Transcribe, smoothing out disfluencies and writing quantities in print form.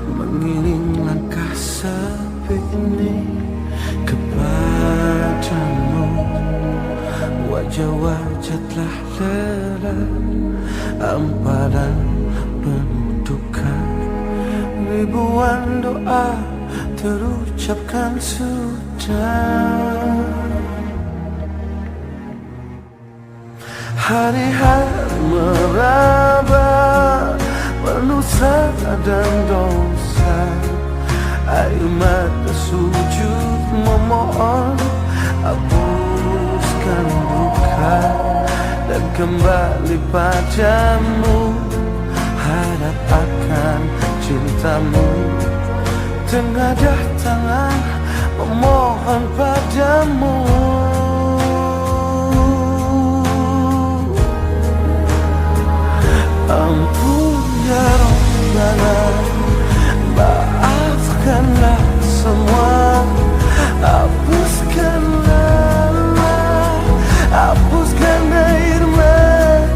mengiring langkah sepi ini kepadamu. Wajah-wajah telah lelah, hampa dan penuh duka. Ribuan doa terucapkan sudah. Hari-hari meraba, penuh salah dan dosa. Air mata sujud memohon, hapuskan duka dan kembali padamu. Harap akan cintamu, tengadah tangan memohon padamu.